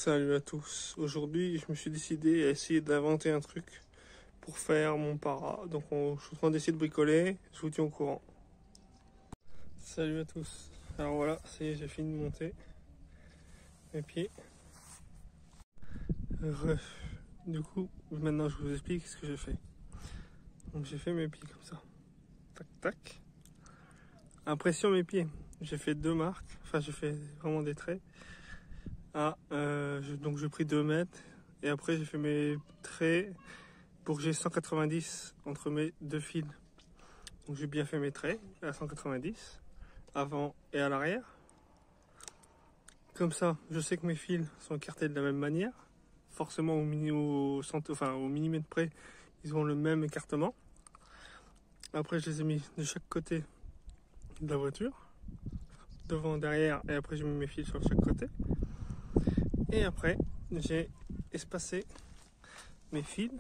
Salut à tous. Aujourd'hui, je me suis décidé à essayer d'inventer un truc pour faire mon para. Donc, je suis en train d'essayer de bricoler. Je vous tiens au courant. Salut à tous. Alors voilà, j'ai fini de monter mes pieds. Du coup, maintenant, je vous explique ce que j'ai fait. Donc, j'ai fait mes pieds comme ça. Tac, tac. Après, sur mes pieds, j'ai fait deux marques. Enfin, j'ai fait vraiment des traits. Donc, j'ai pris 2 mètres. Et après, j'ai fait mes traits pour que j'ai 190 entre mes deux fils. Donc j'ai bien fait mes traits à 190 avant et à l'arrière. Comme ça, je sais que mes fils sont écartés de la même manière. Forcément au millimètre près, ils ont le même écartement. Après, je les ai mis de chaque côté de la voiture, devant, derrière, et après j'ai mis mes fils sur chaque côté. Et après, j'ai espacé mes fils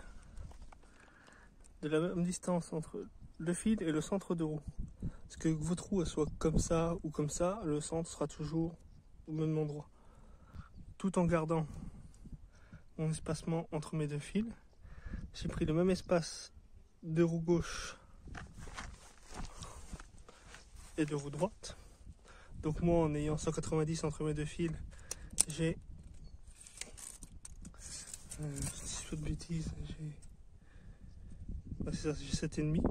de la même distance entre le fil et le centre de roue. Parce que votre roue soit comme ça ou comme ça, le centre sera toujours au même endroit. Tout en gardant mon espacement entre mes deux fils. J'ai pris le même espace de roue gauche et de roue droite. Donc moi, en ayant 190 entre mes deux fils, j'ai... si je fais de bêtises, j'ai 7,5.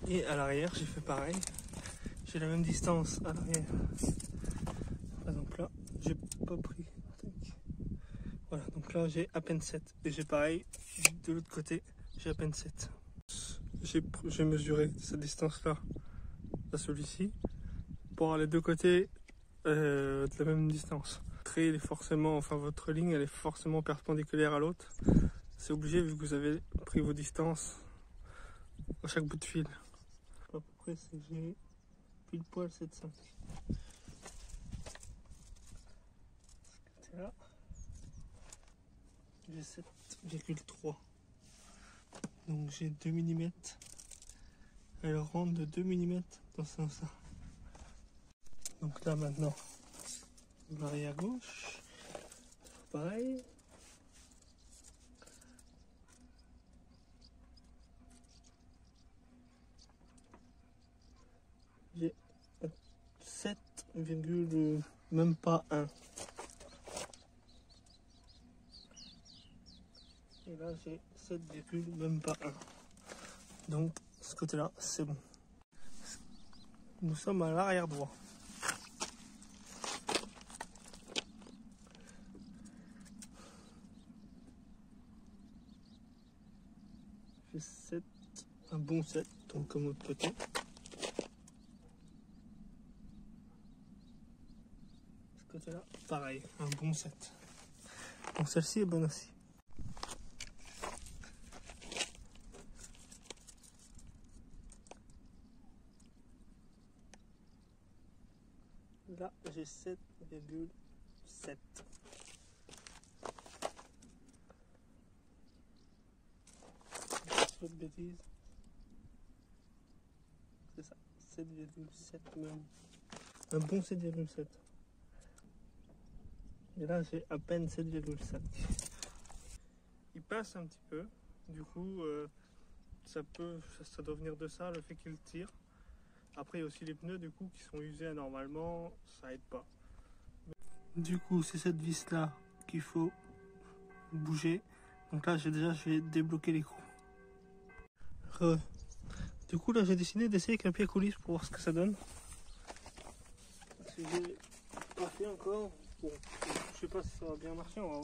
Et à l'arrière, j'ai fait pareil. J'ai la même distance à l'arrière. Par exemple là, j'ai pas pris. Voilà, donc là j'ai à peine 7. Et j'ai pareil, de l'autre côté, j'ai à peine 7. J'ai mesuré cette distance-là à celui-ci pour avoir les deux côtés de la même distance. Il est forcément, enfin votre ligne, elle est forcément perpendiculaire à l'autre. C'est obligé vu que vous avez pris vos distances à chaque bout de fil. À peu près, j'ai pile poil 7,5. Là, j'ai 7,3. Donc j'ai 2 mm. Elle rentre de 2 mm dans ce sens-là. Donc là maintenant, l'arrière gauche, pareil. J'ai 7, même pas 1. Et là j'ai 7, même pas 1. Donc ce côté-là, c'est bon. Nous sommes à l'arrière droit. J'ai 7, un bon 7, donc comme l'autre côté. Ce côté-là, pareil, un bon 7. Donc celle-ci est bonne aussi. Là, j'ai 7,7. Pas de bêtises. C'est ça, 7,7 même. Un bon 7,7. Et là, j'ai à peine 7,5. Il passe un petit peu. Du coup, ça doit venir de ça, le fait qu'il tire. Après, il y a aussi les pneus du coup qui sont usés anormalement, ça aide pas. Du coup, c'est cette vis là qu'il faut bouger. Donc là, je vais débloquer les coups. Du coup, là, j'ai décidé d'essayer avec un pied coulisse pour voir ce que ça donne. Parce que j'ai pas fait encore. Bon, je sais pas si ça va bien marcher, on va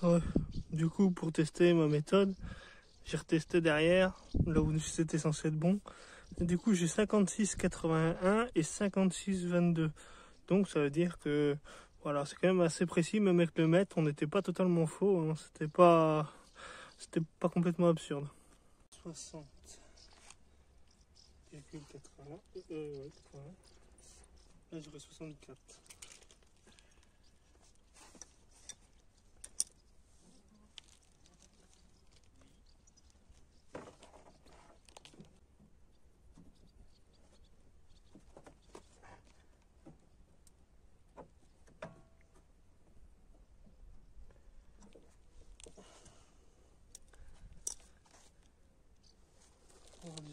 voir. Du coup, pour tester ma méthode, j'ai retesté derrière, là où c'était censé être bon. Et du coup, j'ai 56,81 et 56,22. Donc, ça veut dire que, voilà, c'est quand même assez précis. Même avec le mètre, on n'était pas totalement faux. Hein. C'était pas complètement absurde. 60,80. Ouais, 80. Là, j'aurais 64.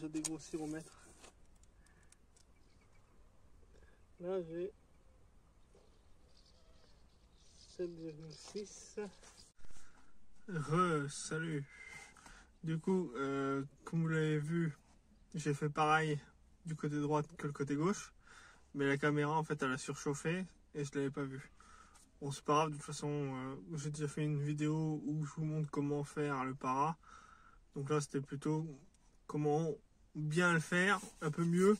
à dégrossir au mètre. Là j'ai 7,6. Salut. Du coup, comme vous l'avez vu, j'ai fait pareil du côté droit que le côté gauche. Mais la caméra, en fait, elle a surchauffé et je l'avais pas vu. Bon, c'est pas grave, de toute façon, j'ai déjà fait une vidéo où je vous montre comment faire le para. Donc là, c'était plutôt comment bien le faire, un peu mieux.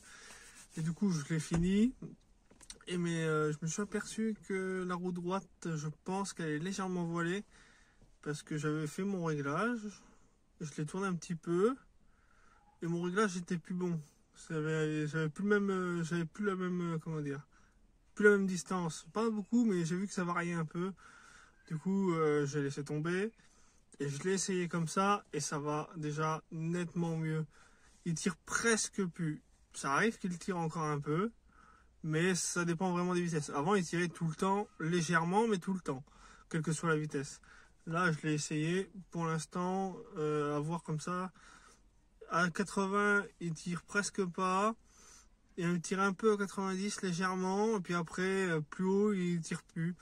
Et du coup, je l'ai fini. Je me suis aperçu que la roue droite, je pense qu'elle est légèrement voilée. Parce que j'avais fait mon réglage. Je l'ai tourné un petit peu. Et mon réglage était plus bon. J'avais plus le même, j'avais plus la même, comment dire, plus la même distance. Pas beaucoup, mais j'ai vu que ça variait un peu. Du coup, j'ai laissé tomber. Et je l'ai essayé comme ça. Et ça va déjà nettement mieux. Il tire presque plus. Ça arrive qu'il tire encore un peu. Mais ça dépend vraiment des vitesses. Avant, il tirait tout le temps, légèrement, mais tout le temps. Quelle que soit la vitesse. Là, je l'ai essayé. Pour l'instant, à voir comme ça. À 80, il tire presque pas. Il tire un peu à 90 légèrement. Et puis après, plus haut, il tire plus.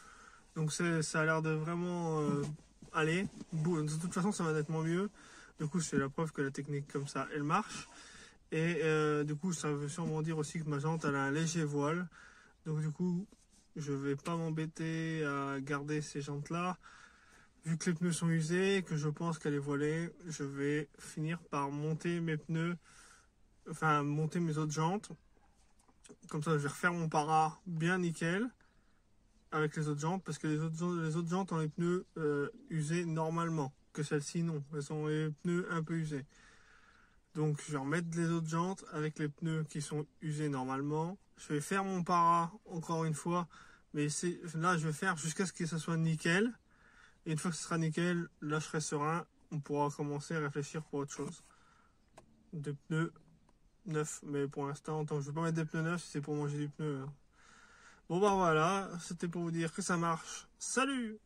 Donc ça a l'air de vraiment aller. De toute façon, ça va nettement mieux. Du coup, c'est la preuve que la technique comme ça, elle marche. Et du coup, ça veut sûrement dire aussi que ma jante, elle a un léger voile. Donc du coup, je vais pas m'embêter à garder ces jantes-là. Vu que les pneus sont usés, que je pense qu'elle est voilée, je vais finir par monter mes pneus, enfin monter mes autres jantes. Comme ça, je vais refaire mon para bien nickel avec les autres jantes, parce que les autres jantes ont les pneus usés normalement, que celles-ci non, elles ont les pneus un peu usés. Donc je vais remettre les autres jantes avec les pneus qui sont usés normalement. Je vais faire mon para encore une fois, mais là je vais faire jusqu'à ce que ça soit nickel. Et une fois que ce sera nickel, là je serai serein, on pourra commencer à réfléchir pour autre chose. Des pneus neufs, mais pour l'instant, tant que je ne vais pas mettre des pneus neufs, c'est pour manger du pneu. Bon bah voilà, c'était pour vous dire que ça marche. Salut!